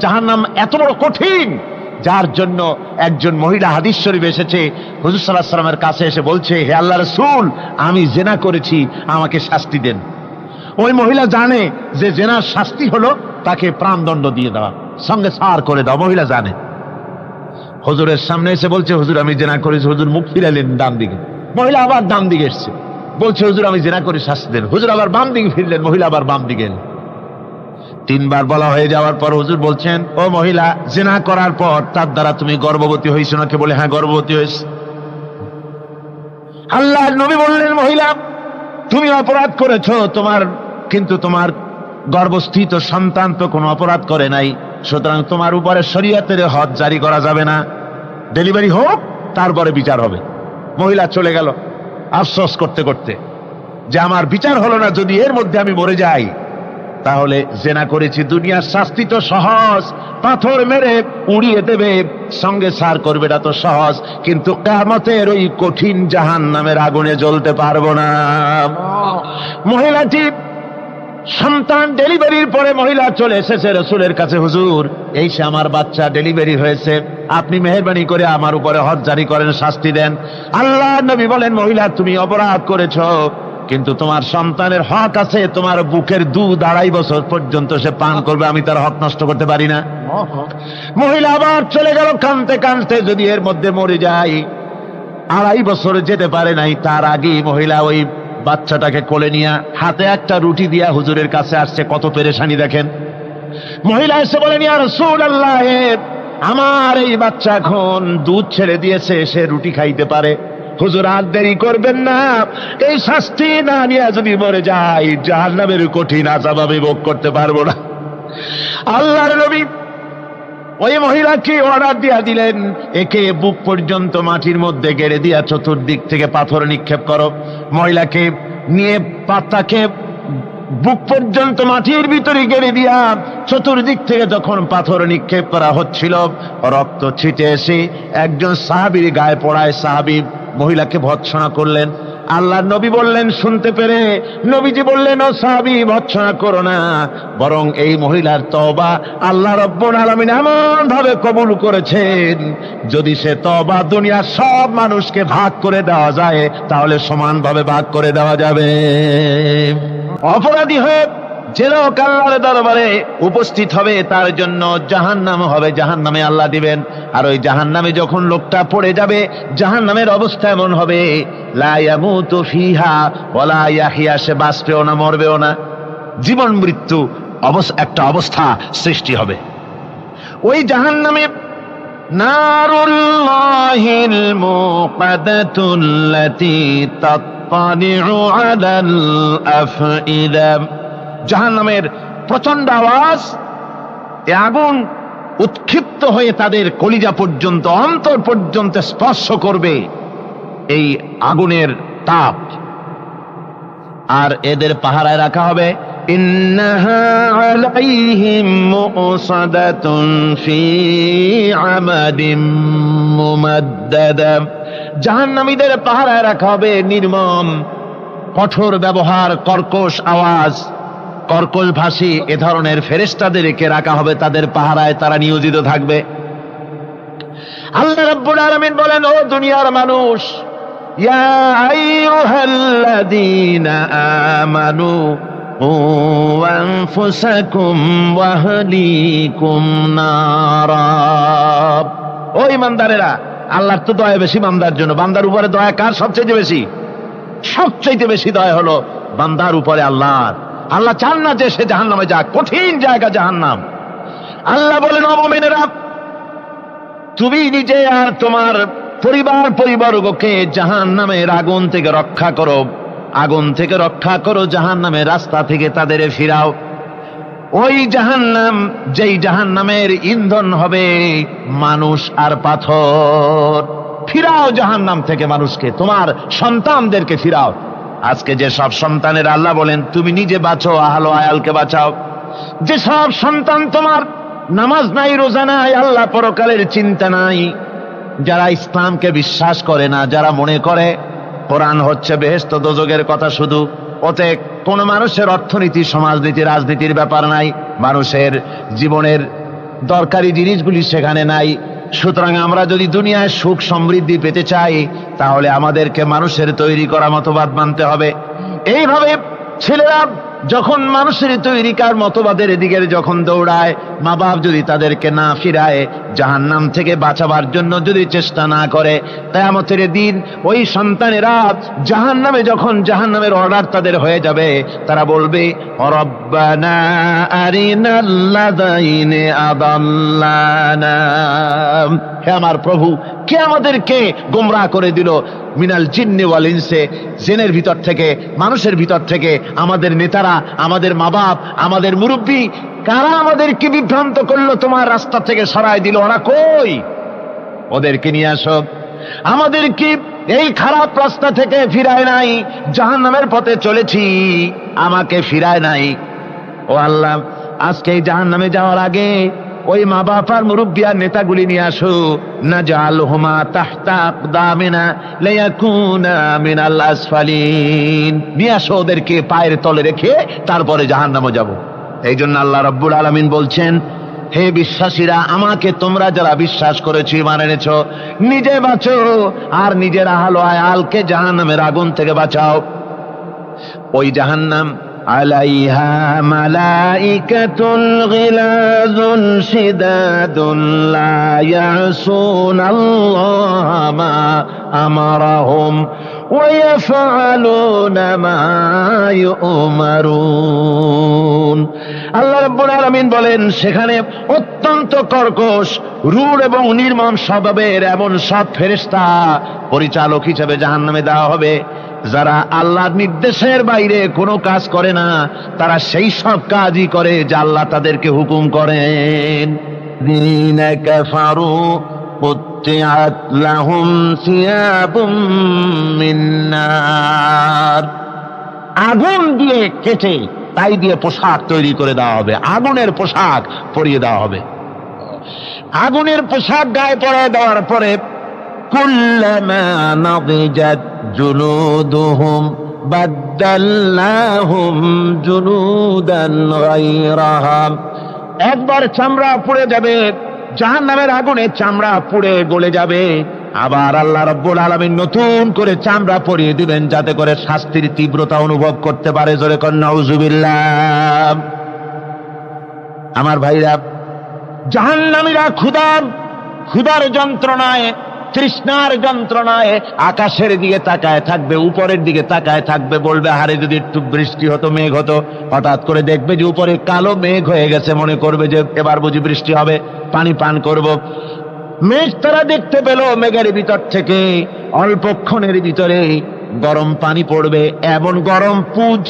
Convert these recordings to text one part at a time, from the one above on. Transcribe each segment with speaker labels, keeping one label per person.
Speaker 1: জাহান্নাম এত বড় কঠিন, যার জন্য একজন মহিলা হাদিস শরীফে এসেছে, হুজুর সাল্লাল্লাহু আলাইহি ওয়াসাল্লামের কাছে এসে বলছে, হে আল্লাহর রাসূল, আমি জিনা করেছি, আমাকে শাস্তি দেন। ওই মহিলা জানে যে জিনার শাস্তি হলো তাকে প্রাণদণ্ড দিয়ে দেওয়া, সঙ্গে সার করে দাও। মহিলা জানে। হুজুরের সামনে এসে বলছে, হুজুর আমি জিনা করেছি। হুজুর মুখ ফিরালেন ডান দিকে। মহিলা আবার ডান দিকে এসছে, বলছে, হুজুর আমি জিনা করে শাস্তি দেন। হুজুর আবার বাম দিকে ফিরলেন, মহিলা আবার বাম দিকে এলেন। তিনবার বলা হয়ে যাওয়ার পর হুজুর বলছেন, ও মহিলা, জিনা করার পর তার দ্বারা তুমি গর্ভবতী হয়েছো নাকি? বলে, হ্যাঁ গর্ভবতী হয়েছে। আল্লাহর নবী বললেন, মহিলা তুমি অপরাধ করেছো, কিন্তু তোমার গর্ভস্থিত সন্তান তো কোনো অপরাধ করে নাই, সুতরাং তোমার উপরে শরীয়তের হদ জারি করা যাবে না। ডেলিভারি হোক, তারপরে বিচার হবে। মহিলা চলে গেল আফসোস করতে করতে যে আমার বিচার হলো না, যদি এর মধ্যে আমি মরে যাই তাহলে জিনা করেছি। দুনিয়ার শাস্তি তো সহজ, পাথর মেরে উড়িয়ে দেবে, সঙ্গে সার করবে, এটা তো সহজ, কিন্তু কিয়ামতের ওই কঠিন জাহান্নামের আগুনে জ্বলতে পারবো না। মহিলাটি সন্তান ডেলিভারির পরে মহিলা চলে এসেছে রাসূলের কাছে, হুজুর এই সে আমার বাচ্চা ডেলিভারি হয়েছে, আপনি মেহেরবানি করে আমার উপরে হদ জারি করেন, শাস্তি দেন। আল্লাহর নবী বলেন, মহিলা তুমি অপরাধ করেছো, কিন্তু তোমার সন্তানের হক আছে, তোমার বুকের দুধ 2.5 বছর পর্যন্ত সে পান করবে, আমি তার হক নষ্ট করতে পারি না। মহিলা আবার চলে গেল কাঁদতে কাঁদতে, যদি এর মধ্যে মরে যায়। 2.5 বছর যেতে পারে নাই, তার আগেই মহিলা ওই বাচ্চাটাকে কোলে নিয়ে হাতে একটা রুটি দিয়া হুজুরের কাছে আসছে। কত পেরেশানি দেখেন। মহিলা এসে বলেন, ইয়া রাসূলুল্লাহ, আমার এই বাচ্চা এখন দুধ ছেড়ে দিয়েছে, সে রুটি খাইতে পারে, হুজুর আর দেরি করবেন না, এই শাস্তি না নিয়ে যদি মরে যায় জাহান্নামের কঠিন আযাব আমি ভোগ করতে পারবো না। আল্লাহর নবী ওই মহিলাকে অর্ডার দিয়া দিলেন, একে বুক পর্যন্ত মাটির মধ্যে গেড়ে দিয়া চতুর্দিক থেকে পাথর নিক্ষেপ করো। মহিলাকে নিয়ে পাতাকে বুক পর্যন্ত মাটির ভিতরে গেড়ে দিয়া চতুর্দিক থেকে যখন পাথর নিক্ষেপ করা হচ্ছিল, রক্ত ছিটে এসে একজন সাহাবীর গায়ে পড়ায়। সাহাবী মহিলাকে ভর্ৎসনা করলেন। আল্লাহর নবী বললেন, শুনতে পেরে নবীজি বললেন, ও সাহাবী ভর্ৎসনা করো না, বরং এই মহিলার তওবা আল্লাহ রাব্বুল আলামিন এমন ভাবে কবুল করেছেন, যদি সে তওবা দুনিয়ার সব মানুষকে ভাগ করে দেওয়া যায় তাহলে সমানভাবে ভাগ করে দেওয়া যাবে। অপরাধী হয়ে যে লোক আল্লাহর দরবারে উপস্থিত হবে তার জন্য জাহান্নাম হবে, জাহান্নামে আল্লাহ দিবেন। আর ওই জাহান্নামে যখন লোকটা পড়ে যাবে, জাহান্নামের অবস্থা এমন হবে, লা ইয়ামুতু ফিহা ওয়ালা ইয়াহইয়া, সে বাঁচবেও না মরবেও না, জীবন মৃত্যু একটা অবস্থা সৃষ্টি হবে। ওই জাহান্নামে নারুল্লাহিল মুকাদাতুল্লাতী তাত্তালিউ আলাল আফইদা, জাহান্নামের প্রচন্ড আওয়াজ, এই আগুন উৎক্ষিপ্ত হয়ে তাদের কলিজা পর্যন্ত, অন্তর পর্যন্ত স্পর্শ করবে এই আগুনের তাপ। আর এদের পাহারায় রাখা হবে, ইন্নাহা আলাইহিম মুসাদাতুন ফি আমাদিম মুমাদ্দাদা, জাহান্নামীদের পাহারায় রাখা হবে নির্মম, কঠোর ব্যবহার, কর্কশ আওয়াজ, কর্কশ ভাষী এ ধরনের ফেরেশতাদেরকে রাখা হবে তাদের পাহারায়, তারা নিয়োজিত থাকবে। আল্লাহ রাব্বুল আলামিন বলেন, ও দুনিয়ার মানুষ, ইয়া আইয়ুহাল্লাযীনা আমানু কু আনফুসাকুম ওয়া আহলিকুম নারা, ও ঈমানদারেরা, আল্লাহর তো দয়া বেশি বান্দার জন্য। বান্দার উপরে দয়া কার সবচেয়ে বেশি? সবচেয়ে বেশি দয়া হলো বান্দার উপরে আল্লাহর। আল্লাহ চান না যে সে জাহান্নামে যাক, কঠিন জায়গা জাহান্নাম। আল্লাহ বলেন, ও মুমিনেরা, তুমি নিজে আর তোমার পরিবারবর্গকে জাহান্নামের আগুন থেকে রক্ষা করো, আগুন থেকে রক্ষা করো, জাহান্নামের রাস্তা থেকে তাদের ফিরাও। ওই জাহান্নাম, যেই জাহান্নামের ইন্ধন হবে মানুষ আর পাথর, ফিরাও জাহান্নাম থেকে মানুষকে, তোমার সন্তানদেরকে ফিরাও। আজকে যে সব সন্তানের আল্লাহ বলেন তুমি নিজে বাঁচো, আহল আয়ালকে বাঁচাও। যে সব সন্তান তোমার নামাজ নাই, রোজা নাই, আল্লাহ পরকালের চিন্তা নাই, যারা ইসলামকে বিশ্বাস করে না, যারা মনে করে কোরআন হচ্ছে বেহেশত দোজখের কথা শুধু, ওতে কোন মানুষের অর্থনীতি, সমাজনীতি, রাজনীতির ব্যাপার নাই, মানুষের জীবনের দরকারি জিনিসগুলি সেখানে নাই। সুতরাং আমরা যদি দুনিয়ায় সুখ সমৃদ্ধি পেতে চাই, তাহলে আমাদেরকে মানুষের তৈরি করা মতবাদ মানতে হবে। এইভাবে ছেলেরা যখন মানুষের তৈরিকার মতবাদের দিকে যখন দৌড়ায়, মা বাপ যদি তাদেরকে না ফিরায়, জাহান্নাম থেকে বাঁচাবার জন্য যদি চেষ্টা না করে, কিয়ামতের দিন ওই সন্তানেরা জাহান্নামে যখন জাহান্নামের অর্ডার তাদের হয়ে যাবে, তারা বলবে রব্বানা আরিনাল্লাযাইনি আদাল্লানা, হে আমার প্রভু, কে আমাদেরকে গোমরাহ করে দিল, মিনাল জিন্নি ওয়াল ইনসে, জিনের ভিতর থেকে মানুষের ভিতর থেকে, আমাদের নেতারা, আমাদের মা বাপ, আমাদের মুরব্বী, কারা আমাদেরকে বিভ্রান্ত করলো, তোমার রাস্তা থেকে সরায় দিল, ওরা কই? ওদেরকে নিয়ে আসো। আমাদেরকে এই খারাপ রাস্তা থেকে ফিরায় নাই, জাহান্নামের পথে চলেছি, আমাকে ফিরায় নাই। ও আল্লাহ, আজকে এই জাহান্নামে যাওয়ার আগে ওই মা বাপ আর মুরব্বী আর নেতাগুলি নিয়ে আসো। নাজআলহুমা তাহতা আকদামিনা লিয়াকুনা মিনাল আসফালিন, নিয়ে আসো ওদেরকে পায়ের তলে রেখে তারপরে জাহান্নামে যাব। এই জন্য আল্লাহ রাব্বুল আলামিন বলছেন, হে বিশ্বাসীরা, আমাকে তোমরা যারা বিশ্বাস করেছো, ঈমান এনেছো, নিজে বাঁচো আর নিজের আহল আয়ালকে জাহান্নামের আগুন থেকে বাঁচাও। ওই জাহান্নাম আলাইহা মালাইকাতুন গিলাযুন শিদাদুন লা ইয়াসুনাল্লাহা মা আমারাহুম ওয়া ইয়াফআলুনা মা ইউমারুন। আল্লাহ রাব্বুল আলামিন বলেন, সেখানে অত্যন্ত কর্কশ, রূঢ় এবং নির্মম স্বভাবের এমন সব ফেরেশতা পরিচালক হিসেবে জাহান্নামে দেওয়া হবে, যারা আল্লাহর নির্দেশের বাইরে কোনো কাজ করে না, তারা সেই সব কাজই করে যা আল্লাহ তাদেরকে হুকুম করেন। যিনা কাফারু কুত্তিআত লাহুম সিয়াবুম মিন নার, আগুন দিয়ে কেটে তাই দিয়ে পোশাক তৈরি করে দেওয়া হবে, আগুনের পোশাক পরিয়ে দেওয়া হবে। আগুনের পোশাক গায়ে পরিয়ে দেওয়ার পরে কুল্লামা নাদিজাত জুলুদুহুম বাদদালনাহুম জুলুদান গায়রাহা, একবার চামড়া পুড়ে যাবে, জাহান্নামের আগুনে চামড়া পুড়ে গলে যাবে, আবার আল্লাহ রাব্বুল আলামিন নতুন করে চামড়া পরিয়ে দিবেন, যাতে করে শাস্তির তীব্রতা অনুভব করতে পারে। জোরে কর নাউজুবিল্লাহ। আমার ভাইরা, জাহান্নামীরা ক্ষুধার যন্ত্রণায়, তৃষ্ণার যন্ত্রণায় আকাশের দিকে তাকায় থাকবে, উপরের দিকে তাকায় থাকবে, বলবে হারে যদি একটু বৃষ্টি হতো, মেঘ হতো। হঠাৎ করে দেখবে যে উপরে কালো মেঘ হয়ে গেছে, মনে করবে যে এবার বুঝি বৃষ্টি হবে, পানি পান করব। মেঘ তারা দেখতে পেল, মেঘের ভিতর থেকে অল্পক্ষণের ভিতরে গরম পানি পড়বে, এমন গরম পুঁজ,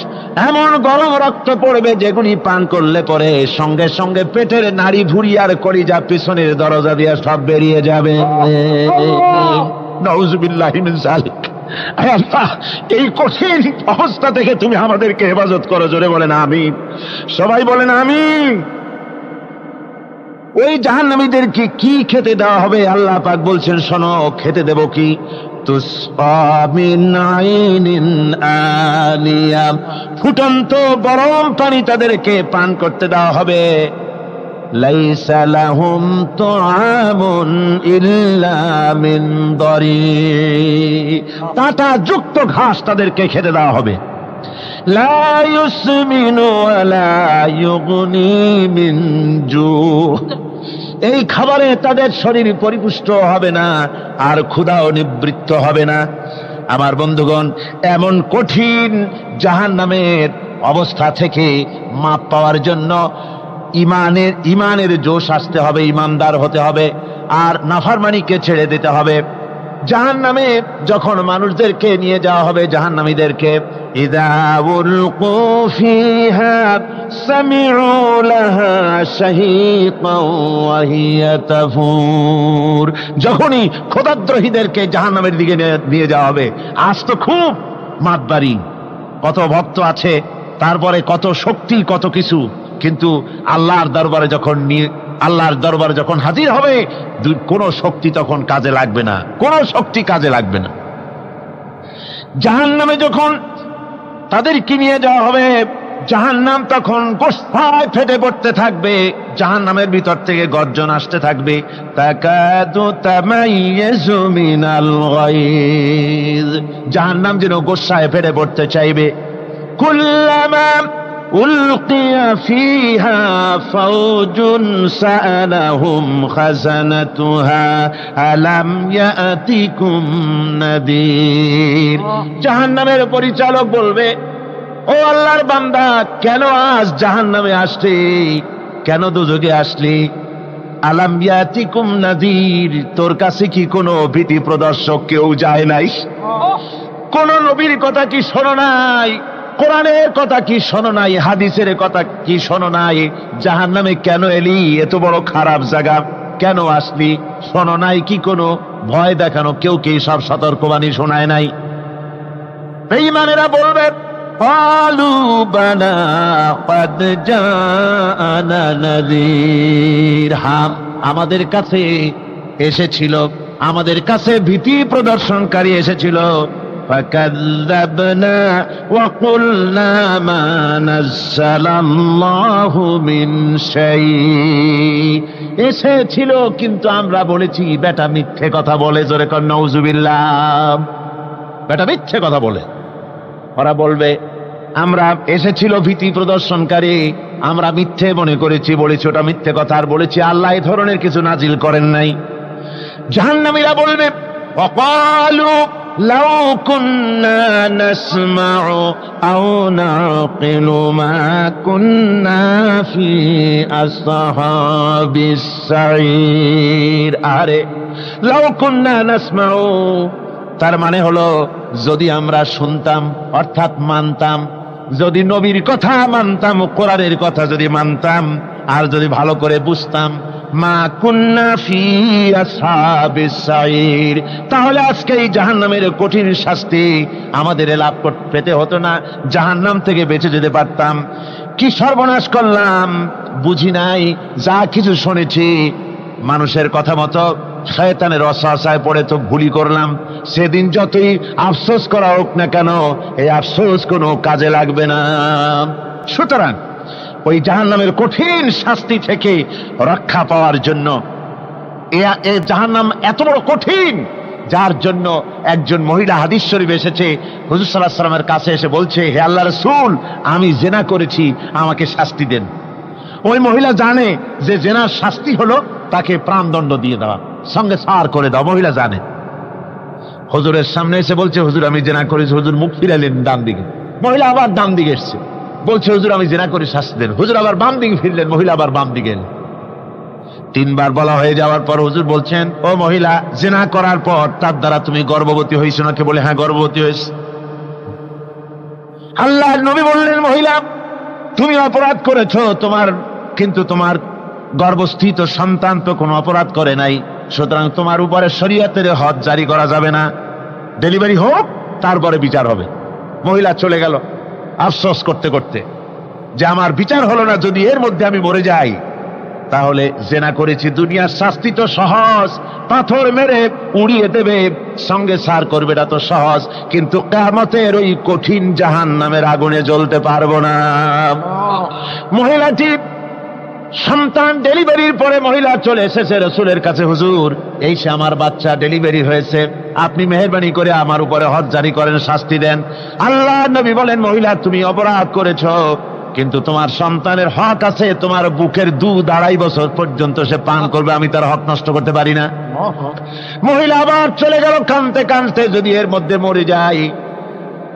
Speaker 1: এমন গরম রক্ত পড়বে, যেগুলি পান করলে পরে সঙ্গে সঙ্গে পেটের নাড়ি ভুঁড়ি আর কলিজা পিছনের দরজা দিয়ে সব বেরিয়ে যাবে। নাউজুবিল্লাহি মিন যালিক। আয় আল্লাহ, এই কঠিন অবস্থা থেকে তুমি আমাদেরকে হেফাজত করো। জোরে বলেন আমিন। সবাই বলেন আমিন। ওই জাহান্নামীদেরকে কি খেতে দেওয়া হবে? আল্লাহ পাক বলছেন, শোনো, খেতে দেব কি? তুসকা মিন আইনিন আনিয়া, ফুটন্ত গরম পানি তাদেরকে পান করতে দেওয়া হবে। লাইসা লাহুম তুআমুন ইল্লা মিন দরি, কাঁটা যুক্ত ঘাস তাদেরকে খেতে দেওয়া হবে। লা ইউসমিনু ওয়া লা ইউগনি মিন জু, এই খাবারে তাদের শরীর পরিপুষ্ট হবে না, আর ক্ষুধাও নিবৃত্ত হবে না। আমার বন্ধুগণ, এমন কঠিন জাহান্নামের অবস্থা থেকে মাপ পাওয়ার জন্য ইমানের জোশ আসতে হবে, ইমানদার হতে হবে, আর নাফরমানিকে ছেড়ে দিতে হবে। জাহান্নামে যখন মানুষদেরকে নিয়ে যাওয়া হবে, জাহান্নামীদেরকে, ইযা উলকু ফিহা সামিউ লাহা শাহীকাও ওয়া হিয়া তাফুর, যখনই খোদাদ্রোহীদেরকে জাহান্নামের দিকে নিয়ে যাওয়া হবে, আজ তো খুব মাতবাড়ি, কত ভক্ত আছে, তারপরে কত শক্তি, কত কিছু, কিন্তু আল্লাহর দরবারে যখন হাজির হবে, কোনো শক্তি তখন কাজে লাগবে না, কোনো শক্তি কাজে লাগবে না। জাহান্নামে যখন তাদেরকে নিয়ে যাওয়া হবে, জাহান্নাম তখন গোস্তায় ফেটে পড়তে থাকবে, জাহান্নামের ভিতর থেকে গর্জন আসতে থাকবে, তাকাদু তামাইয়াজু মিনাল গায়জ, জাহান্নাম যেন গোস্তায় ফেটে পড়তে চাইবে। কুল্লামা উলকিয়া ফিহা ফাওজুন সাআলাহুম খাজানাতুহা আলাম ইয়াতিকুম নাদির, জাহান্নামের পরিচালক বলবে, ও আল্লাহর বান্দা, কেন আজ জাহান্নামে আসলি, কেন দোজখে আসলি? আলাম ইয়াতিকুম নাদির, তোর কাছে কি কোনো ভীতি প্রদর্শক কেউ যায় নাই? কোন নবীর কথা কি শোনো নাই? কোরআনের কথা কি শোনো নাই? হাদিসের কথা কি শোনো নাই? জাহান্নামে কেন এলি? এত বড় খারাপ জায়গা কেন আসলি? শোনো নাই কি কোনো ভয় দেখানো কেউ কি সব সতর্কবাণী শোনায় নাই? বেঈমানেরা বলবে, قالوا بلى قد جاءنا نذير, হ্যাঁ আমাদের কাছে এসেছিল, আমাদের কাছে ভীতি প্রদর্শনকারী এসেছিল। فكذبنا وقلنا ما نزل الله من شيء, এসেছিল কিন্তু আমরা বলেছি বেটা মিথ্যে কথা বলে। জোরে কর নাউজুবিল্লাহ, বেটা মিথ্যে কথা বলে। ওরা বলবে, আমরা এসেছিল ভীতি প্রদর্শনকারী, আমরা মিথ্যে মনে করেছি, বলেছি ওটা মিথ্যে কথা, আর বলেছি আল্লাহ এই ধরনের কিছু নাজিল করেন নাই। জাহান্নামীরা বলবে, ওয়াকালু লাউ কুন্না নাসমাউ আও নাকিলু মা কুন্না ফি আসহাবিস সাঈর, আরে লাউ কুন্না নাসমাউ, তার মানে হলো যদি আমরা শুনতাম অর্থাৎ মানতাম, যদি নবীর কথা মানতাম, কোরআনের কথা যদি মানতাম, আর যদি ভালো করে বুঝতাম, মা কুন্না ফি আসহাবিস সাঈর, তাহলে আজকে এই জাহান্নামের কঠিন শাস্তি আমাদের লাভ পেতে হতো না, জাহান্নাম থেকে বেঁচে যেতে পারতাম। কি সর্বনাশ করলাম, বুঝি নাই, যা কিছু শুনেছি মানুষের কথা মতো শয়তানের ওয়াসওয়াসায় পড়ে তো ভুলই করলাম। সেদিন যতই আফসোস করা হোক না কেন, এই আফসোস কোনো কাজে লাগবে না। সুতরাং ওই জাহান্নামের কঠিন শাস্তি থেকে রক্ষা পাওয়ার জন্য, এই জাহান্নাম এত বড় কঠিন, যার জন্য একজন মহিলা হাদিস শরীফে এসেছে, হুজুর সাল্লাল্লাহু আলাইহি ওয়াসাল্লামের কাছে এসে বলছে, হে আল্লাহর রাসূল, আমি জিনা করেছি, আমাকে শাস্তি দেন। ওই মহিলা জানে যে জিনার শাস্তি হলো তাকে প্রাণদণ্ড দিয়ে দেওয়া, সঙ্গে সার করে দাও, মহিলা জানে। হুজুরের সামনে এসে বলছে, হুজুর আমি জিনা করেছি। হুজুর মুখ ফিরালেন ডান দিকে, মহিলা আবার ডান দিকে এসছে, বলছে হুজুর আমি জিনা করে শাস্তি দেন। হুজুর আবার বাম দিকে ফিরলেন, মহিলা আবার বাম দিকে এলেন। তিনবার বলা হয়ে যাওয়ার পর হুজুর বলছেন, ও মহিলা, জিনা করার পর তার দ্বারা তুমি গর্ভবতী হয়েছো নাকি? বলে হ্যাঁ গর্ভবতী হয়েছে। আল্লাহর নবী বললেন, মহিলা তুমি অপরাধ করেছো, কিন্তু তোমার গর্ভস্থিত সন্তান তো কোনো অপরাধ করে নাই, সুতরাং তোমার উপরে শরীয়তের হদ জারি করা যাবে না, ডেলিভারি হোক তারপরে বিচার হবে। মহিলা চলে গেল আফসোস করতে করতে যে আমার বিচার হলো না, যদি এর মধ্যে আমি মরে যাই তাহলে জিনা করেছি। দুনিয়ার শাস্তি তো সহজ, পাথর মেরে উড়িয়ে দেবে, সঙ্গে সার করবে, এটা তো সহজ, কিন্তু কিয়ামতের ওই কঠিন জাহান্নামের আগুনে জ্বলতে পারবো না। মহিলাটি সন্তান ডেলিভারির পরে মহিলা চলে এসেছে রাসূলের কাছে, হুজুর এই সে আমার বাচ্চা ডেলিভারি হয়েছে, আপনি মেহেরবানি করে আমার উপরে হদ জারি করেন, শাস্তি দেন। আল্লাহর নবী বলেন, মহিলা তুমি অপরাধ করেছো, কিন্তু তোমার সন্তানের হক আছে, তোমার বুকের দুধ 2.5 বছর পর্যন্ত সে পান করবে, আমি তার হক নষ্ট করতে পারি না। মহিলা আবার চলে গেল কাঁদতে কাঁদতে, যদি এর মধ্যে মরে যায়।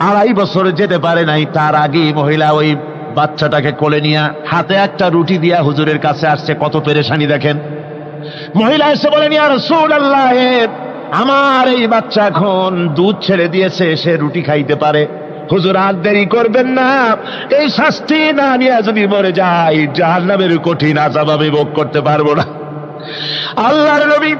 Speaker 1: 2.5 বছর যেতে পারে নাই, তার আগে মহিলা ওই বাচ্চাটাকে কোলে নিয়ে হাতে একটা রুটি দিয়া হুজুরের কাছে আসছে। কত পেরেশানি দেখেন। মহিলা এসে বলেন, ইয়া রাসূলুল্লাহ, আমার এই বাচ্চা এখন দুধ ছেড়ে দিয়েছে, সে রুটি খাইতে পারে, হুজুর আর দেরি করবেন না, এই শাস্তি না নিয়ে যদি মরে যাই জাহান্নামের কঠিন আযাব আমি ভোগ করতে পারবো না। আল্লাহর নবী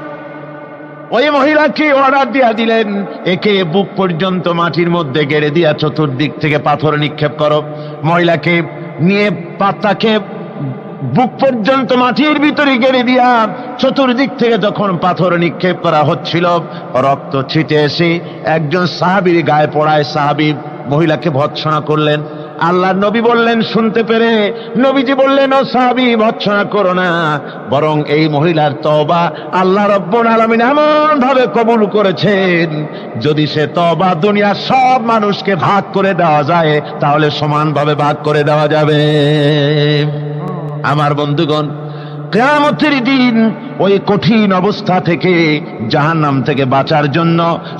Speaker 1: ওই মহিলাকে অর্ডার দিয়া দিলেন, একে বুক পর্যন্ত মাটির মধ্যে গেড়ে দিয়া চতুর্দিক থেকে পাথর নিক্ষেপ করো। মহিলাকে নিয়ে পাতাকে বুক পর্যন্ত মাটির ভিতরে গেড়ে দিয়া চতুর্দিক থেকে যখন পাথর নিক্ষেপ করা হচ্ছিল, রক্ত ছিটে এসে একজন সাহাবীর গায়ে পড়ায়। সাহাবী মহিলাকে ভর্ৎসনা করলেন, আল্লাহ নবী বললেন শুনতে পেরে, নবীজি বললেন ও সাহাবী ভর্ৎসনা করো না, বরং এই মহিলার তওবা আল্লাহ রাব্বুল আলামিন এমন ভাবে কবুল করেছেন, যদি সে তওবা দুনিয়ার সব মানুষকে ভাগ করে দেওয়া যায় তাহলে সমানভাবে ভাগ করে দেওয়া যাবে। আমার বন্ধুগণ, কিয়ামতের দিন ওই কঠিন অবস্থা থেকে, জাহান্নাম থেকে বাঁচার জন্য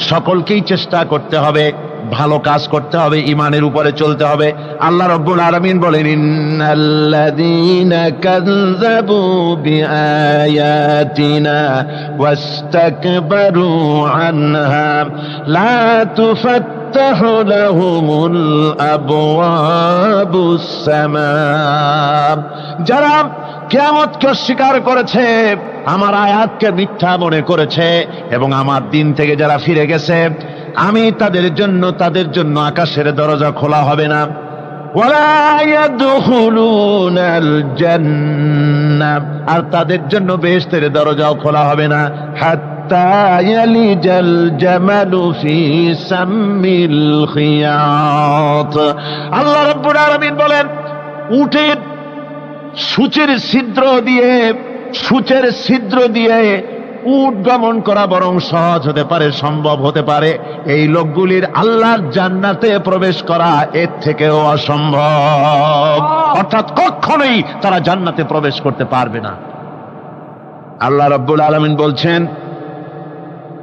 Speaker 1: সকলকেই চেষ্টা করতে হবে, ভালো কাজ করতে হবে, ঈমানের উপরে চলতে হবে। আল্লাহ রাব্বুল আলামিন বলেন ইন্নাল্লাযীনা কাযযাবু বিআয়াতিনা ওয়াস্তাকবারু আনহা লা তুফাত্তাহু লাহুমুল আবওয়াবুস সামা। যারা কিয়ামতকে অস্বীকার করেছে, আমার আয়াতকে মিথ্যা মনে করেছে এবং আমার দিন থেকে যারা ফিরে গেছে, আমি তাদের জন্য আকাশের দরজা খোলা হবে না। ওয়ালা ইয়াদখুলুনাল জান্নাহ, আর তাদের জন্য বেহেশতের দরজাও খোলা হবে না। হাত্তা ইয়ালিজাল জামালু ফি সাম্মিল খিয়াত। আল্লাহ রাব্বুল আলামিন বলেন, উটের সূচের ছিদ্র দিয়ে উট গমন করা বরং সহজ হতে পারে, সম্ভব হতে পারে। এই লোকগুলির আল্লাহর জান্নাতে প্রবেশ করা এর থেকেও অসম্ভব, অর্থাৎ কখনোই তারা জান্নাতে প্রবেশ করতে পারবে না। আল্লাহ রাব্বুল আলামিন বলছেন,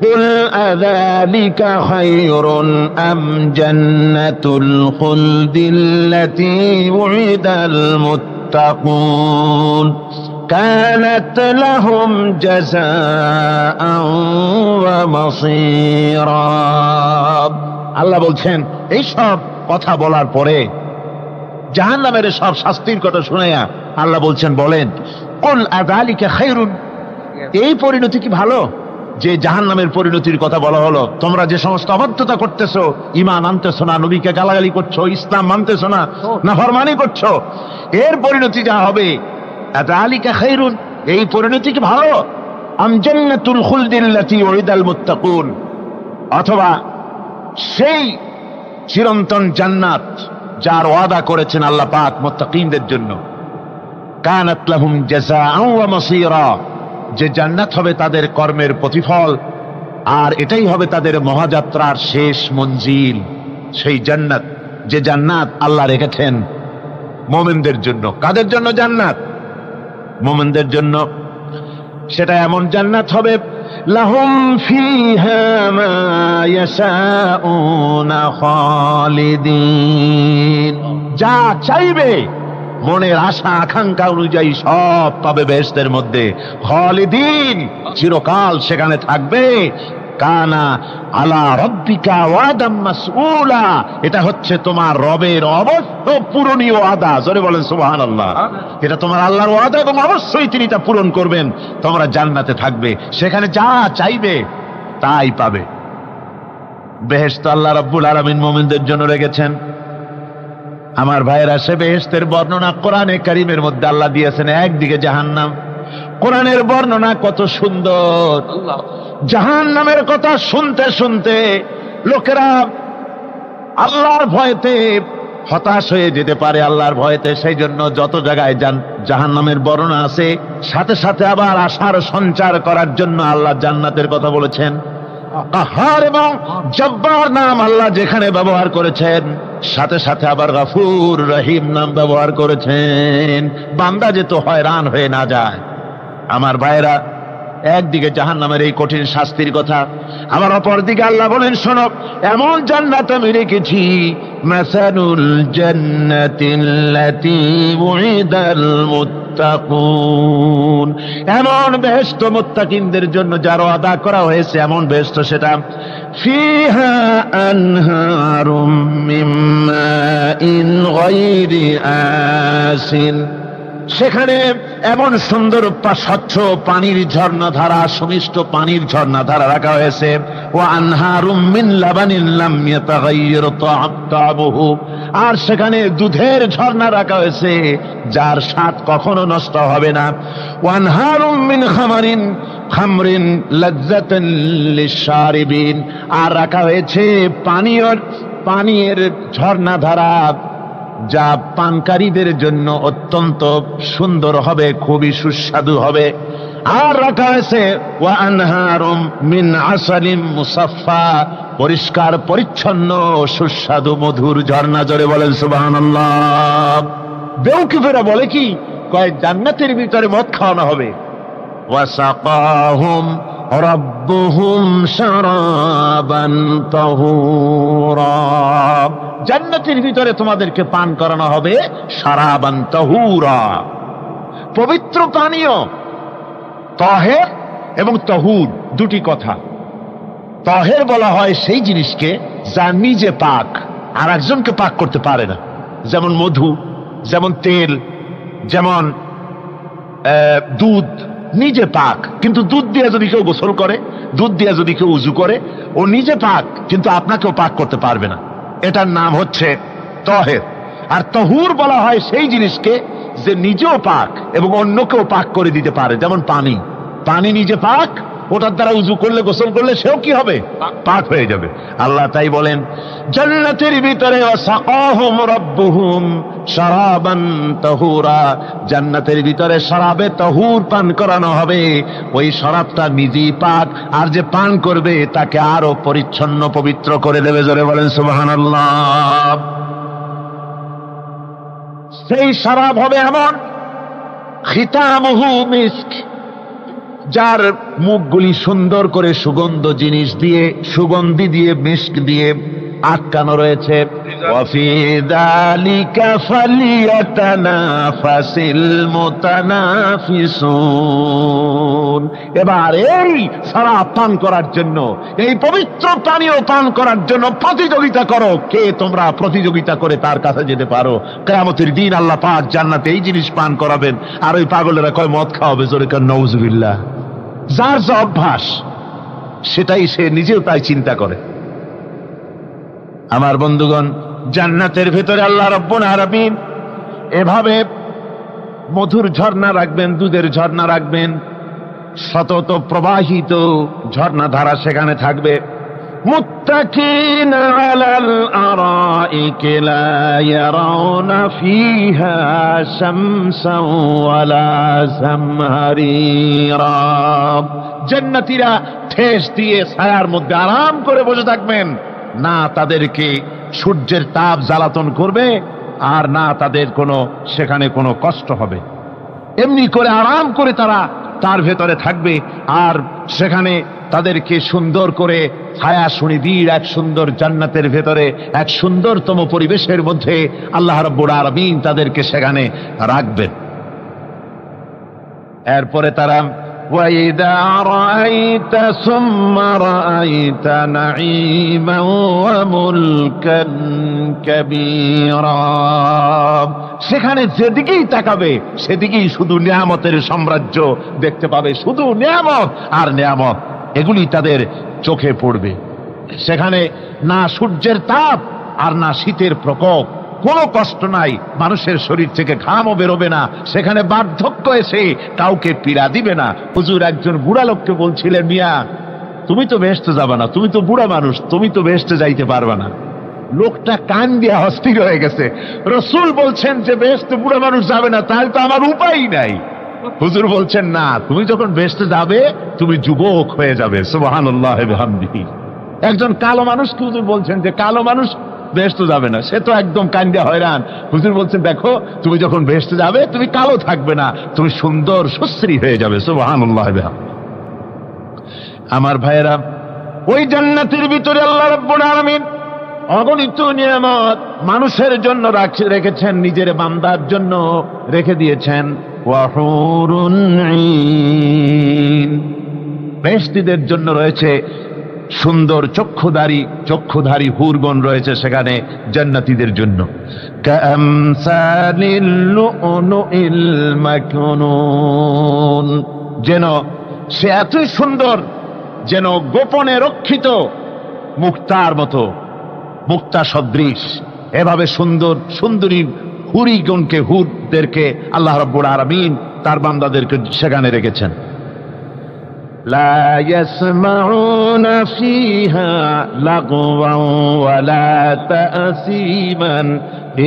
Speaker 1: কুল আযালিকা খায়রুন আম জান্নাতুল খুলদিল্লাতী উইদাল মুত্তাকুন কানাত লাহুম জাযাআন ওয়া মাসীরা। আল্লাহ বলছেন, এই সব কথা বলার পরে, জাহান্নামের সব শাস্তির কথা শুনাইয়া আল্লাহ বলছেন, বলেন কুল আযালিকা খায়রুন, এই পরিণতি কি ভালো যে জাহান্নামের পরিণতির কথা বলা হলো? তোমরা যে সমস্ত অবাধ্যতা করতেছো, ঈমান আনতেছো না, নবীকে গালাগালি করছো, ইসলাম মানতেছো না, নাফরমানি করছো, এর পরিণতি যা হবে, আযালিকা খায়রুন, এই পরিণতি কি ভালো? আম জান্নাতুল খুলদিল্লাতী উইদাল মুত্তাকুন, অথবা সেই চিরন্তন জান্নাত যার ওয়াদা করেছেন আল্লাহ পাক মুত্তাকিনদের জন্য। কানাত লাহুম জাযাআন ওয়া মাসীরা, যে জান্নাত হবে তাদের কর্মের প্রতিফল, আর এটাই হবে তাদের মহাযাত্রার শেষ মঞ্জিল। সেই জান্নাত, যে জান্নাত আল্লাহ রেখেছেন মুমিনদের জন্য। কাদের জন্য জান্নাত? মুমিনদের জন্য। সেটা এমন জান্নাত হবে, লাহুম ফিহা মা ইয়াশাউনা খালিদিন, যা চাইবে মনের আশা আকাঙ্ক্ষা অনুযায়ী সব পাবে বেহেশতের মধ্যে। খালিদিন, চিরকাল সেখানে থাকবে। কানা আলা রব্বিকা ওয়াদাম মাসউলা, এটা হচ্ছে তোমার রবের অবশ্য পূরণীয় ওয়াদা। জোরে বলেন সুবহানাল্লাহ। এটা তোমার আল্লাহর ওয়াদা এবং অবশ্যই তিনি তা পূরণ করবেন। তোমরা জান্নাতে থাকবে, সেখানে যা চাইবে তাই পাবে। বেহেশত আল্লাহ রাব্বুল আলামিন মুমিনদের জন্য রেখেছেন। আমার ভাইয়েরা, সে বেহেশতের বর্ণনা কোরআনে কারীমের মধ্যে আল্লাহ দিয়েছেন। একদিকে জাহান্নাম, কোরআনের বর্ণনা কত সুন্দর। জাহান্নামের কথা শুনতে শুনতে লোকেরা আল্লাহর ভয়তে হতাশ হয়ে যেতে পারে, আল্লাহর ভয়তে। সেই জন্য যত জায়গায় জাহান্নামের বর্ণনা আছে, সাথে সাথে আবার আশার সঞ্চার করার জন্য আল্লাহ জান্নাতের কথা বলেছেন। কাহার এবং জব্বার নাম আল্লাহ যেখানে ব্যবহার করেছেন, সাথে সাথে আবার গফুর রহিম নাম ব্যবহার করেছেন, বান্দা যেত হয়রান হয়ে না যায়। আমার ভাইরা, একদিকে জাহান্নামের এই কঠিন শাস্তির কথা, আবার অপরদিকে আল্লাহ বলেন, শোনো, এমন জান্নাত আমি রেখেছি, মাসানুল জান্নাতিল্লাতী উইদাল মুত্তাকুন, এমন বেহেশত মুত্তাকিনদের জন্য যার ওয়াদা করা হয়েছে, এমন বেহেশত সেটা। ফিহা আনহারুম মিন মাইন গায়রি আসিন, সেখানে এমন সুন্দর স্বচ্ছ পানির ঝর্ণাধারা, সুমিষ্ট পানির ঝর্ণাধারা রাখা হয়েছে। ওয়া আনহারুম মিন লাবানিন লাম ইয়াতাগায়্যার তা'আমুহু, আর সেখানে দুধের ঝর্ণা রাখা হয়েছে যার স্বাদ কখনো নষ্ট হবে না। ওয়া আনহারুম মিন খামরিন লাযযাতান লিশ-শারিবিন, আর রাখা হয়েছে পানীয়ের ঝর্ণাধারা, যা পানকারীদের জন্য অত্যন্ত সুন্দর হবে, খুবই সুস্বাদু হবে। আর রাখা হয়েছে ওয়া আনহারুম মিন আসালিম মুসাফফা, পরিষ্কার পরিচ্ছন্ন সুস্বাদু মধুর ঝর্ণা। জোরে বলেন সুবহানাল্লাহ। বেউকুফেরা বলে কি, কয় জান্নাতের ভিতরে মদ খাওয়ানো হবে। ওয়াসাকাহুম রাব্বুহুম শারাবান তাহুরা, জান্নাতের ভিতরে তোমাদেরকে পান করানো হবে শারাবান তাহুরা, পবিত্র পানীয়। তাহের এবং তাহুর দুটি কথা। তাহের বলা হয় সেই জিনিসকে যা নিজে পাক আর একজনকে পাক করতে পারে না, যেমন মধু, যেমন তেল, যেমন দুধ নিজে পাক, কিন্তু দুধ দিয়ে যদি কেউ গোসল করে, দুধ দিয়ে যদি কেউ উজু করে, ও নিজে পাক কিন্তু আপনাকেও পাক করতে পারবে না। এটার নাম হচ্ছে তাহের। আর তাহুর বলা হয় সেই জিনিসকে যে নিজেও পাক এবং অন্যকেও পাক করে দিতে পারে, যেমন পানি। পানি নিজে পাক, ওটার দ্বারা উজু করলে, গোসল করলে সেও কি হবে? পাক হয়ে যাবে। আল্লাহ তাই বলেন জান্নাতের ভিতরে ওয়াসাকাহুম রাব্বুহুম শারাবান তাহুরা, জান্নাতের ভিতরে শরাবে তাহুর পান করানো হবে। ওই শরাবটা নিজেই পাক, আর যে পান করবে তাকে আরো পরিচ্ছন্ন পবিত্র করে দেবে। জোরে বলেন সুবহানাল্লাহ। সেই শরাব হবে এমন, খিতামুহু মিস্ক, যার মুখগুলি সুন্দর করে সুগন্ধ জিনিস দিয়ে, সুগন্ধি দিয়ে, মিস্ক দিয়ে আটকানো রয়েছে। ওয়াফি যালিকা ফালিয়াতানাফাসিল মুতানাফিসুন। এবার এই শরাব পান করার জন্য, এই পবিত্র পানীয় পান করার জন্য প্রতিযোগিতা করো, কে তোমরা প্রতিযোগিতা করে তার কাছে যেতে পারো। কিয়ামতের দিন আল্লাহ পাক জান্নাতে এই জিনিস পান করাবেন, আর ওই পাগলেরা কয় মদ খাওয়াবে। জোরে কান নাউজুবিল্লাহ। যার যা অভ্যাস সেটাই সে নিজেও তাই চিন্তা করে। আমার বন্ধুগণ, জান্নাতের ভেতরে আল্লাহ রাব্বুল আলামিন এভাবে মধুর ঝর্ণা রাখবেন, দুধের ঝর্ণা রাখবেন, সতত প্রবাহিত ঝর্ণা ধারা সেখানে থাকবে। মুত্তাকিনা আলাল আরাইকি লা ইয়ারাউনা ফিহা শামসান ওয়ালা জামহারিরা, জান্নাতীরা ঠেস দিয়ে ছায়ার মধ্যে আরাম করে বসে থাকবেন, না তাদেরকে সূর্যের তাপ জ্বালাতন করবে, আর না তাদের সেখানে কোনো কষ্ট হবে। এমনি করে আরাম করে তারা তার ভেতরে থাকবে, আর সেখানে তাদেরকে সুন্দর করে ছায়া সুনিবিড় এক সুন্দর জান্নাতের ভেতরে এক সুন্দরতম পরিবেশের মধ্যে আল্লাহ রাব্বুল আলামিন তাদেরকে সেখানে রাখবেন। এরপরে তারা وَإِذَا رَأَيْتَ ثُمَّ رَأَيْتَ نَعِيمًا وَمُلْكًا كَبِيرًا, সেখানে যেদিকেই তাকাবে সেদিকেই শুধু নিয়ামতের সাম্রাজ্য দেখতে পাবে, শুধু নিয়ামত আর নিয়ামত, এগুলি তাদের চোখে পড়বে। সেখানে না সূর্যের তাপ আর না শীতের প্রকোপ, কোনো কষ্ট নাই, মানুষের শরীর থেকে ঘামও বেরোবে না, সেখানে বার্ধক্য এসে কাউকে পীড়া দিবে না। হুজুর একজন বুড়া লোককে বলছিলেন, মিয়া তুমি তো বেহেশতে যাবে না, তুমি তো বুড়া মানুষ, তুমি তো বেহেশতে যাইতে পারবে না। লোকটা কান দিয়ে অস্থির হয়ে গেছে। রাসূল বলছেন যে বেহেশতে বুড়া মানুষ যাবে না, তাহলে তো আমার উপায় নাই। হুজুর বলছেন না, তুমি যখন বেহেশতে যাবে তুমি যুবক হয়ে যাবে। সুবহানাল্লাহ ওয়া বিহামদিহি। একজন কালো মানুষকে হুজুর বলছেন যে কালো মানুষ বেহেশতে যাবে না, সে তো একদম কান্দে হয়রান। হুজুর বলছেন দেখো, তুমি যখন বেহেশতে যাবে তুমি কালো থাকবে না, তুমি সুন্দর সুশ্রী হয়ে যাবে। সুবহানাল্লাহ। আমার ভাইয়েরা, ওই জান্নাতের ভিতরে আল্লাহ রাব্বুল আলামিন অগণিত নিয়ামত মানুষের জন্য রেখেছেন, নিজের বান্দার জন্য রেখে দিয়েছেন। ওয়া হুরুন ঈন, বেহেশতীদের জন্য রয়েছে সুন্দর চক্ষুধারী হুরগণ রয়েছে সেখানে জান্নাতীদের জন্য। কামসালিল লুউলুইল মাকনুন, যেন সে এতই সুন্দর, যেন গোপনে রক্ষিত মুক্তার মতো, মুক্তা সদৃশ। এভাবে সুন্দরী হুরদেরকে আল্লাহ রাব্বুল আলামিন তার বান্দাদেরকে সেখানে রেখেছেন। লা ইয়াসমাউনা ফিহা লাগওয়ান ওয়ালা তাসীমান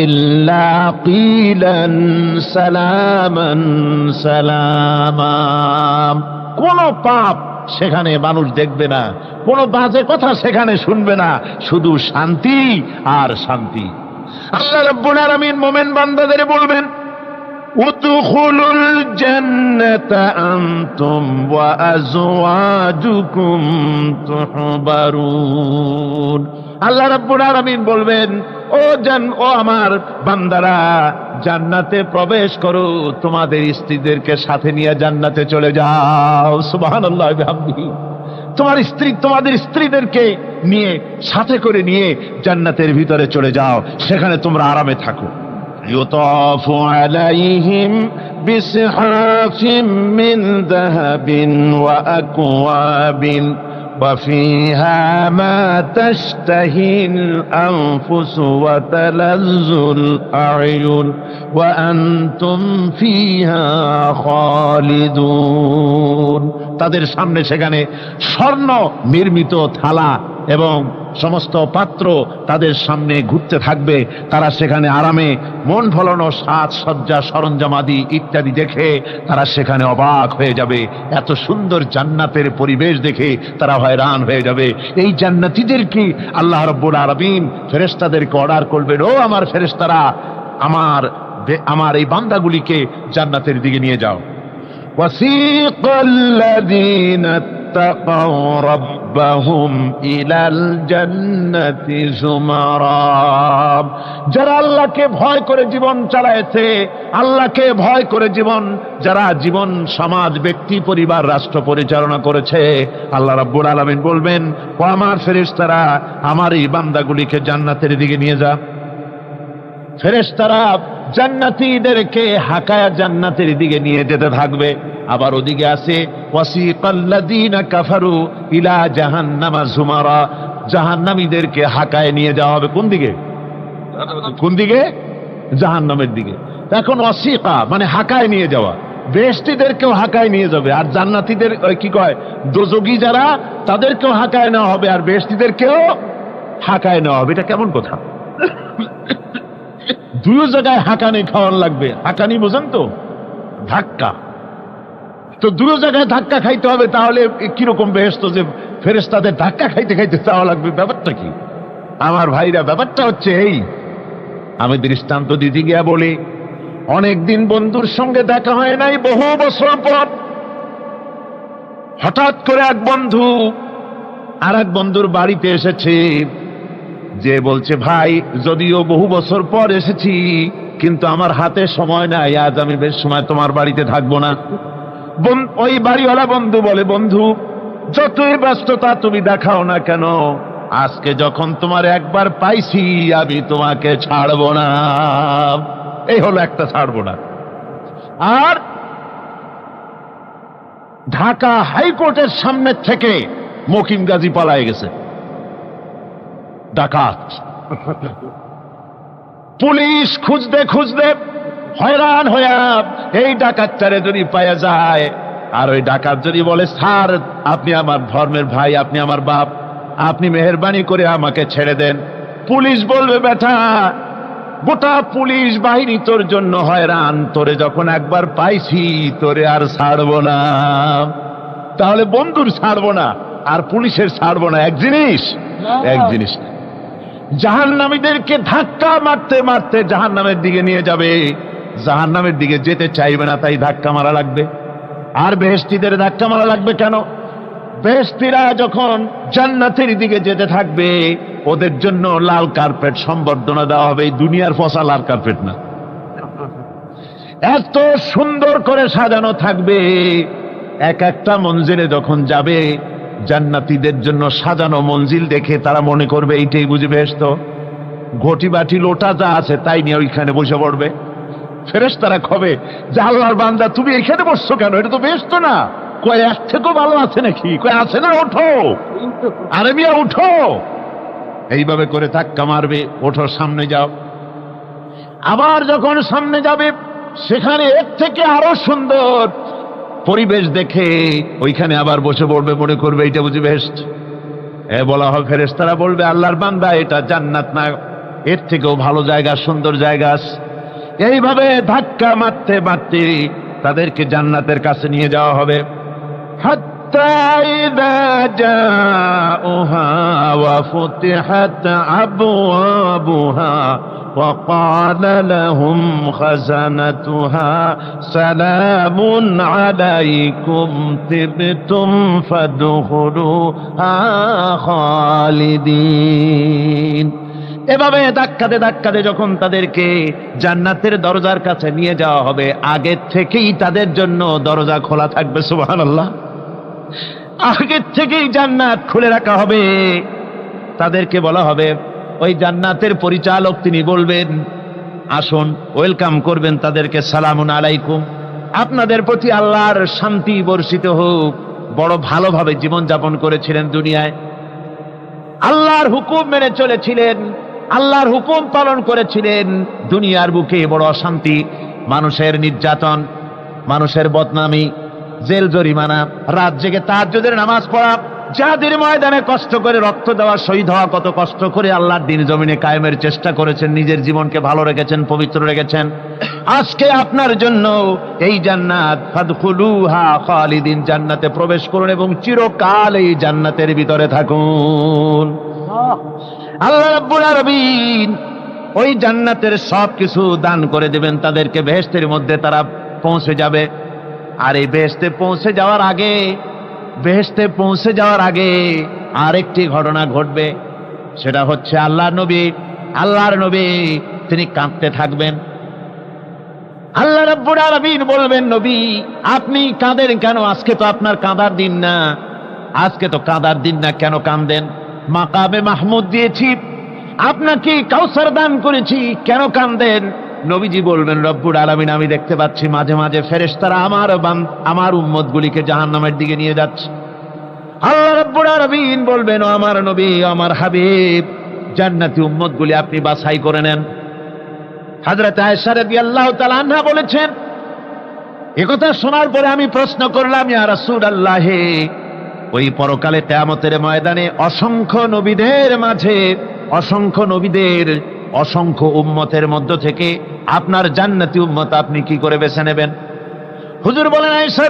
Speaker 1: ইল্লা কিলান সালামান সালামা। কোন পাপ সেখানে মানুষ দেখবে না, কোন বাজে কথা সেখানে শুনবে না, শুধু শান্তি আর শান্তি। আল্লাহ রাব্বুল আলামিন মুমিন বান্দাদের বলবেন, উদখুলুল জান্নাতা আনতুম ওয়া আজওয়াজুকুম তুহবারুন। আল্লাহ রাব্বুল আলামিন বলবেন, ও আমার বান্দারা, জান্নাতে প্রবেশ করো, তোমাদের স্ত্রীদেরকে সাথে নিয়ে জান্নাতে চলে যাও। সুবহানাল্লাহ ওয়া বিহামদিহি। তোমাদের স্ত্রীদেরকে নিয়ে, সাথে করে নিয়ে জান্নাতের ভিতরে চলে যাও, সেখানে তোমরা আরামে থাকো। ইউতাফু আলাইহিম বিসহাফিম মিন যাহাবিন ওয়া আকওয়াবিন وفيها ما تشتهي الأنفس وتلذ الأعين وأنتم فيها خالدون। তাদের সামনে সেখানে স্বর্ণ নির্মিত থালা এবং সমস্ত পাত্র তাদের সামনে ঘুরতে থাকবে। তারা সেখানে আরামে মন ভোলানো সাজসজ্জা সরঞ্জামাদি ইত্যাদি দেখে তারা সেখানে অবাক হয়ে যাবে। এত সুন্দর জান্নাতের পরিবেশ দেখে তারা হয়রান হয়ে যাবে। এই জান্নাতীদেরকে আল্লাহ রাব্বুল আলামিন ফেরেশতাদেরকে অর্ডার করবেন, ও আমার ফেরেশতারা, আমার এই বান্দাগুলিকে জান্নাতের দিকে নিয়ে যাও। وَسِيقَ الَّذِينَ اتَّقَوْا رَبَّهُمْ إِلَى الْجَنَّةِ زُمَرًا। যারা আল্লাহকে ভয় করে জীবন চালায়েছে, আল্লাহকে ভয় করে যারা জীবন সমাজ ব্যক্তি পরিবার রাষ্ট্র পরিচালনা করেছে, আল্লাহ রাব্বুল আলামিন বলবেন, ও আমার ফেরেশতারা, আমার এই বান্দাগুলিকে জান্নাতের দিকে নিয়ে যা। ফেরেশতারা জান্নাতীদেরকে হাকায়া জান্নাতের দিকে নিয়ে যেতে থাকবে। আবার ওদিকে আছে ওয়াসিকাল্লাযীনা কাফারু ইলা জাহান্নামা যুমারা, জাহান্নামীদেরকে হাকায় নিয়ে যাওয়া হবে কোন দিকে? জাহান্নামের দিকে। এখন ওয়াসিকা মানে হাকায় নিয়ে যাওয়া, বেহেশতীদেরকেও হাকায় নিয়ে যাবে, আর জান্নাতীদের কি কয় দোজখী যারা, তাদেরকেও হাকায় নেওয়া হবে, আর বেহেশতীদেরকেও হাকায় নেওয়া হবে। এটা কেমন কথা? দুই জায়গায় হাঁকানি খাওয়ান লাগবে। হাঁকানি বোঝেন তো? ধাক্কা। তো দুই জায়গায় ধাক্কা খাইতে হবে, তাহলে কিরকম বেহেশত যে ফেরেশতাদের ধাক্কা খাইতে খাইতে চাওয়া লাগবে? ব্যাপারটা কি আমার ভাইরা? ব্যাপারটা হচ্ছে এই, আমি দৃষ্টান্ত দিতে গিয়া বলি, অনেকদিন বন্ধুর সঙ্গে দেখা হয় নাই, বহু বছর পর হঠাৎ করে এক বন্ধু আর এক বন্ধুর বাড়িতে এসেছে, যে বলছে, ভাই যদিও বহু বছর পর এসেছি, কিন্তু আমার হাতে সময় নাই, আজ আমি বেশ সময় তোমার বাড়িতে থাকবো না। ওই বাড়িওয়ালা বন্ধু বলে, বন্ধু যতই ব্যস্ততা তুমি দেখাও না কেন, আজকে যখন তোমার একবার পাইছি, আমি তোমাকে ছাড়বো না। এই হলো একটা ছাড়বো না। আর ঢাকা হাইকোর্টের সামনে থেকে মকিম গাজী পালায়ে গেছে, ডাকাত। পুলিশ খুঁজতে খুঁজতে হয়রান হয়ে এই ডাকাতটারে যদি পাওয়া যায়, আর ওই ডাকাত যদি বলে, স্যার আপনি আমার ধর্মের ভাই, আপনি আমার বাপ, আপনি মেহেরবানি করে আমাকে ছেড়ে দেন, পুলিশ বলবে, বেটা গোটা পুলিশ বাহিনী তোর জন্য হয়রান, তোরে যখন একবার পাইছি তোরে আর ছাড়বো না। তাহলে বন্ধুর ছাড়বো না আর পুলিশের ছাড়বো না এক জিনিস? এক জিনিস। জাহান্নামীদেরকে ধাক্কা মারতে মারতে জাহান্নামের দিকে নিয়ে যাবে, জাহান্নামের দিকে যেতে চাইবে না, তাই ধাক্কা মারা লাগবে। আর বেহেশতীদের ধাক্কা মারা লাগবে কেন? বেহেশতীরা যখন জান্নাতের দিকে যেতে থাকবে, ওদের জন্য লাল কার্পেট সম্বর্ধনা দেওয়া হবে। এই দুনিয়ার ফসা লাল কার্পেট না, এত সুন্দর করে সাজানো থাকবে। এক একটা মঞ্জিলে যখন যাবে, জান্নাতীদের জন্য সাজানো মঞ্জিল দেখে তারা মনে করবে এইটাই বুঝি বেহেশত। ঘটি বাটি লোটা যা আছে তাই নিয়ে ওইখানে বসে পড়বে। ফেরেশতারা কবে যে, আল্লাহর বান্দা তুমি এখানে বসছো কেন? এটা তো বেহেশত না। কয় এর থেকেও ভালো আছে নাকি? কয় আছে না, ওঠো, আরে মিয়া উঠো। এইভাবে করে ধাক্কা মারবে, ওঠো সামনে যাও। আবার যখন সামনে যাবে, সেখানে এর থেকে আরো সুন্দর পরিবেশ দেখে ওইখানে আবার বসে পড়বে, মনে করবে এটা বুঝি বেহেশত। বলা হয় ফেরেশতারা বলবে আল্লাহর বান্দা এটা জান্নাত না, এর থেকেও ভালো জায়গা, সুন্দর জায়গা আছে। এইভাবে ধাক্কা মারতে মারতে তাদেরকে জান্নাতের কাছে নিয়ে যাওয়া হবে। হাত্তা ইযা জাউহা ওয়া ফুতিহাত আবওয়াবুহা ওয়া ক্বালা লাহুম খাযানাতুহা সালামুন আলাইকুম তিবতুম ফাদখুলুহা খালিদিন। এভাবে ধাক্কাতে ধাক্কাতে যখন তাদেরকে জান্নাতের দরজার কাছে নিয়ে যাওয়া হবে, আগের থেকেই তাদের জন্য দরজা খোলা থাকবে। সুবহানাল্লাহ, আগের থেকেই জান্নাত খুলে রাখা হবে। তাদেরকে বলা হবে, ওই জান্নাতের পরিচালক তিনি বলবেন আসুন, ওয়েলকাম করবেন তাদেরকে, সালামুন আলাইকুম, আপনাদের প্রতি আল্লাহর শান্তি বর্ষিত হোক। বড় ভালোভাবে জীবনযাপন করেছিলেন দুনিয়ায়, আল্লাহর হুকুম মেনে চলেছিলেন, আল্লাহর হুকুম পালন করেছিলেন। দুনিয়ার বুকে বড় অশান্তি, মানুষের নির্যাতন, মানুষের বদনামি, জেল জরিমানা, রাত জেগে তাহাজ্জুদের নামাজ পড়া, যাদের ময়দানে কষ্ট করে রক্ত দেওয়া, শহীদ হওয়া, কত কষ্ট করে আল্লাহর দ্বীন জমিনে কায়েমের চেষ্টা করেছেন, নিজের জীবনকে ভালো রেখেছেন, পবিত্র রেখেছেন। আজকে আপনার জন্য এই জান্নাত, ফাদখুলুহা খালিদিন, জান্নাতে প্রবেশ করুন এবং চিরকাল এই জান্নাতের ভিতরে থাকুন। আল্লাহ রাব্বুল আলামিন ওই জান্নাতের সবকিছু দান করে দেবেন তাদেরকে, বেহেশতের মধ্যে তারা পৌঁছে যাবে। আর এই বেহেশতে পৌঁছে যাওয়ার আগে আরেকটি ঘটনা ঘটবে, সেটা হচ্ছে আল্লাহর নবী তিনি কাঁদতে থাকবেন। আল্লাহ রাব্বুল আলামিন বলবেন, নবী আপনি কাঁদেন কেন? আজকে তো আপনার কাঁদার দিন না, আজকে তো কাঁদার দিন না, কেন কাঁদেন? মাকামে মাহমুদ দিয়েছি, আপনাকে কাউসার দান করেছি, কেন কাঁদেন? নবীজি বলবেন, রব্বুল আলামিন আমি দেখতে পাচ্ছি মাঝে মাঝে ফেরেশতারা আমার উম্মতগুলিকে জাহান্নামের দিকে নিয়ে যাচ্ছে। আল্লাহ রাব্বুল আলামিন বলবেন, ও আমার নবী, আমার হাবিব, জান্নাতি উম্মতগুলি আপনি বাছাই করে নেন। হযরত আয়েশা রাদিয়াল্লাহু তাআলা আনহা বলেছেন, একথা শোনার পরে আমি প্রশ্ন করলাম, ইয়া রাসূলুল্লাহ, ওই পরকালে কিয়ামতের ময়দানে অসংখ্য নবীদের মাঝে, অসংখ্য উম্মতের মধ্য থেকে আপনার জান্নাতি উম্মত আপনি কি করে বেছে নেবেন? হুজুর বলেন, আয়েশা,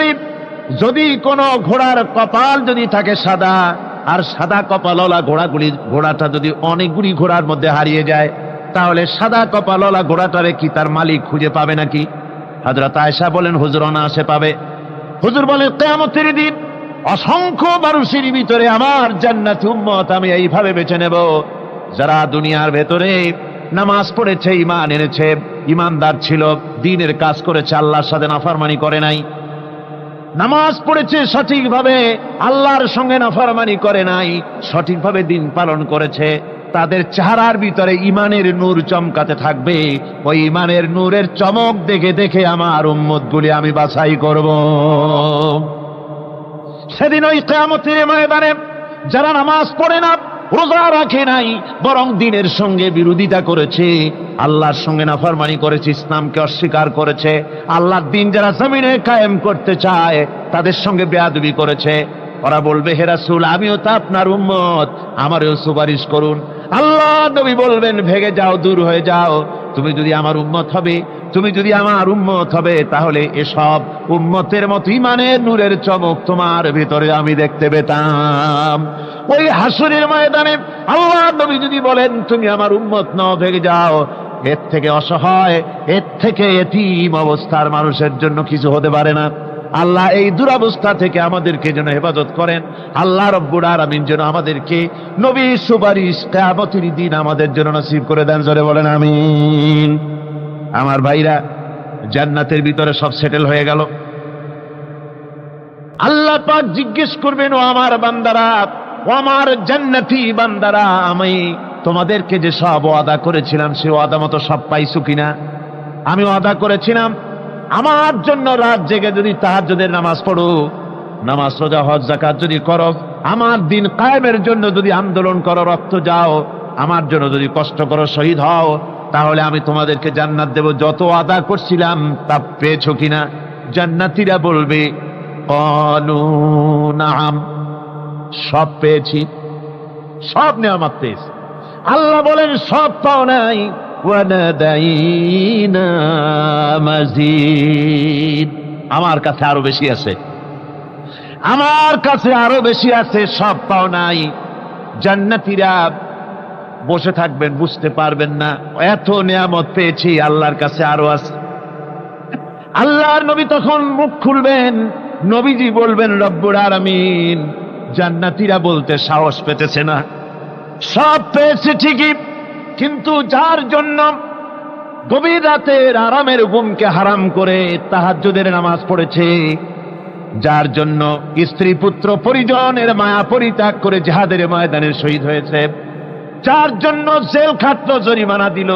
Speaker 1: যদি কোনো ঘোড়ার কপাল যদি থাকে সাদা, আর সাদা কপালওয়ালা ঘোড়াটা যদি অনেকগুলি ঘোড়ার মধ্যে হারিয়ে যায়, তাহলে সাদা কপালওয়ালা ঘোড়াটারে কি তার মালিক খুঁজে পাবে নাকি? হযরত আয়েশা বলেন, হুজুর অনায়াসে পাবে। হুজুর বলেন, কিয়ামতের দিন অসংখ্য মানুষের ভিতরে আমার জান্নাতি উম্মত আমি এইভাবে বেছে নেব, যারা দুনিয়ার ভেতরে নামাজ পড়েছে, ঈমান এনেছে, ঈমানদার ছিল, দ্বীনের কাজ করেছে, আল্লাহর সাথে নাফরমানি করে নাই, নামাজ পড়েছে সঠিকভাবে, আল্লাহর সঙ্গে নাফরমানি করে নাই, সঠিকভাবে দ্বীন পালন করেছে, তাদের চেহারার ভিতরে ঈমানের নূর চমকাতে থাকবে। ওই ঈমানের নূরের চমক দেখে দেখে আমার উম্মতগুলি আমি বাছাই করব। সেদিন ওই কিয়ামতের ময়দানে যারা নামাজ পড়ে না, রোজা রাখে নাই, বরং দ্বীনের সঙ্গে বিরোধিতা করেছে, আল্লাহর সঙ্গে নাফরমানি করেছে, ইসলামকে অস্বীকার করেছে, আল্লাহর দ্বীন যারা জমিনে কায়েম করতে চায় তাদের সঙ্গে বেয়াদবি করেছে, ওরা বলবে, হে রাসূল, আমিও তো আপনার উম্মত, আমারও সুপারিশ করুন। আল্লাহ নবী বলবেন, ভেগে যাও, দূর হয়ে যাও, তুমি যদি আমার উম্মত হবে, তাহলে এসব উম্মতের মতো ঈমানের নূরের চমক তোমার ভিতরে আমি দেখতে পেতাম। ওই হাসরের ময়দানে আল্লাহ নবী যদি বলেন, তুমি আমার উম্মত নও, ভেগে যাও, এর থেকে অসহায়, এর থেকে এতিম অবস্থার মানুষের জন্য কিছু হতে পারে না। আল্লাহ এই দুরবস্থা থেকে আমাদেরকে যেন হেফাজত করেন। আল্লাহ রব্বুল আলামিন যেন আমাদেরকে নবীর সুপারিশ কিয়ামতের দিন আমাদের জন্য নসিব করে দেন। জোরে বলেন আমিন। আমার ভাইরা, জান্নাতের ভিতরে সব সেটেল হয়ে গেল। আল্লাহ পাক জিজ্ঞেস করবেন, ও আমার বান্দারা, ও আমার জান্নাতি বান্দারা, আমি তোমাদেরকে যে সব ওয়াদা করেছিলাম সে ওয়াদা মতো সব পাইছো কিনা? আমি ওয়াদা করেছিলাম আমার জন্য রাত জেগে যদি তাহাজ্জুদের নামাজ পড়ো, নামাজ, রোজা, হজ, যাকাত যদি করো, আমার দিন কায়েমের জন্য যদি আন্দোলন করো, রক্ত যাও, আমার জন্য যদি কষ্ট করো, শহীদ হও, তাহলে আমি তোমাদেরকে জান্নাত দেব। যত ওয়াদা করছিলাম তা পেয়েছো কিনা? জান্নাতীরা বলবে, ক্বালু নাআম, সব পেয়েছি, সব নেয়ামত পেয়েছি। আল্লাহ বলেন সব পাও নাই, ওয়ানাদাইনা মাজিদ, আমার কাছে আরো বেশি আছে, আমার কাছে আরো বেশি আছে, সব পাও নাই। জান্নাতীরা বসে থাকবেন, বুঝতে পারবেন না এত নিয়ামত পেয়েছি, আল্লাহর কাছে আরো আছে। আল্লাহর নবী তখন মুখ খুলবেন, নবীজি বলবেন রব্বুল আলামিন, জান্নাতীরা বলতে সাহস পেতেছে না, সব পেয়েছে ঠিকই, কিন্তু যার জন্য গভীর রাতের আরামের ঘুমকে হারাম করে তাহাজ্জুদের নামাজ পড়েছে, যার জন্য স্ত্রী পুত্র পরিজনের মায়া পরিত্যাগ করে জিহাদের ময়দানে শহীদ হয়েছে, যার জন্য জেল খাটলো, জরিমানা দিল,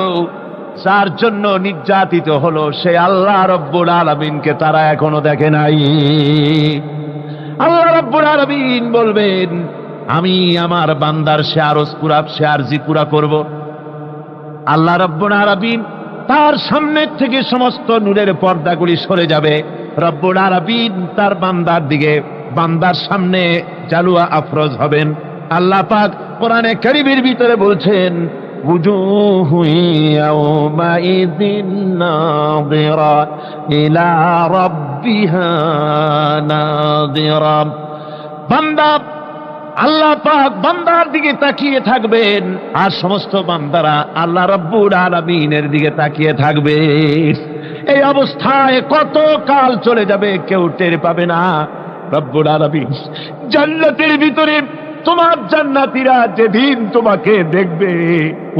Speaker 1: যার জন্য নির্যাতিত হলো, সে আল্লাহ রব্বুল আলামিনকে তারা এখনো দেখে নাই। আল্লাহ রব্বুল আলামিন বলবেন, আমি আমার বান্দার সে আরজ পুরা, সে আরজি পুরা করব। আল্লাহ রব্বুল আলামিন তার সামনের থেকে সমস্ত নূরের পর্দাগুলি সরে যাবে, রব্বুল আলামিন তার বান্দার দিকে, বান্দার সামনে জালুয়া আফরোজ হবেন। আল্লাহ পাক কোরআনে কারীমের ভিতরে বলছেন, ওয়াজুহু ইয়াওমাইযিন নাযিরা ইলা রাব্বিহা নাযিরা। বান্দা, আল্লাহ পাক বান্দার দিকে তাকিয়ে থাকবেন, আর সমস্ত বান্দারা আল্লাহ রাব্বুল আলামিনের দিকে তাকিয়ে থাকবে। এই অবস্থায় কত কাল চলে যাবে কেউ টের পাবে না। রব্বুল আলামিন জান্নাতের ভিতরে তোমার জান্নাতীরা যেদিন তোমাকে দেখবে,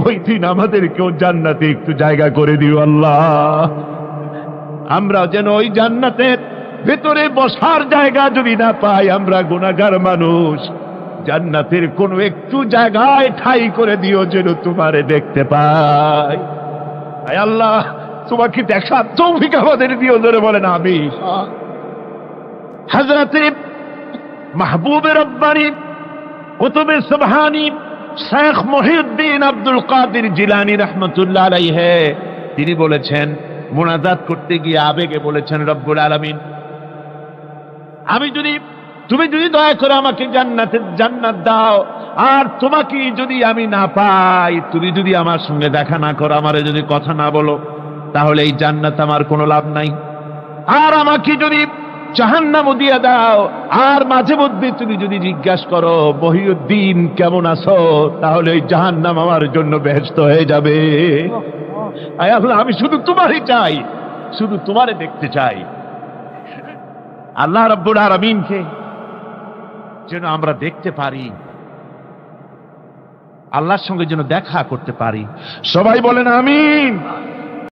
Speaker 1: ওই দিন আমাদেরকেও জান্নাতে একটু জায়গা করে দিও আল্লাহ। আমরা যেন ওই জান্নাতের ভেতরে বসার জায়গা যদি না পাই, আমরা গুনাহগার মানুষ, জান্নাতের কোনো একটু জায়গায় ঠাঁই করে দিও যেন তোমারে দেখতে পাই। আয় আল্লাহ, তোমাকে দেখার তৌফিক আমাদের দিও, ধরে বলেন আমিন। হযরতে মাহবুবে রব্বানী কুতুবে সুবহানী শেখ মহিউদ্দিন আব্দুল কাদের জিলানী রাহমাতুল্লাহ আলাইহি, তিনি বলেছেন, মুনাজাত করতে গিয়ে আবেগে বলেছেন, রব্বুল আলামিন, তুমি যদি দয়া করে আমাকে জান্নাত দাও, আর তোমাকে যদি আমি না পাই, তুমি যদি আমার সঙ্গে দেখা না করো, আমারে যদি কথা না বলো, তাহলে এই জান্নাত আমার কোনো লাভ নাই। আর আমাকে যদি জাহান্নামও দিয়ে দাও, আর মাঝে মধ্যে তুমি যদি জিজ্ঞাসা করো মহিউদ্দিন কেমন আছো, তাহলে এই জাহান্নাম আমার জন্য বেহেশত হয়ে যাবে। আয় আল্লাহ, আমি শুধু তোমারই চাই, শুধু তোমারে দেখতে চাই। আল্লাহ রাব্বুল আলামিনকে যেন আমরা দেখতে পারি, আল্লাহর সঙ্গে যেন দেখা করতে পারি। সবাই বলেন আমিন।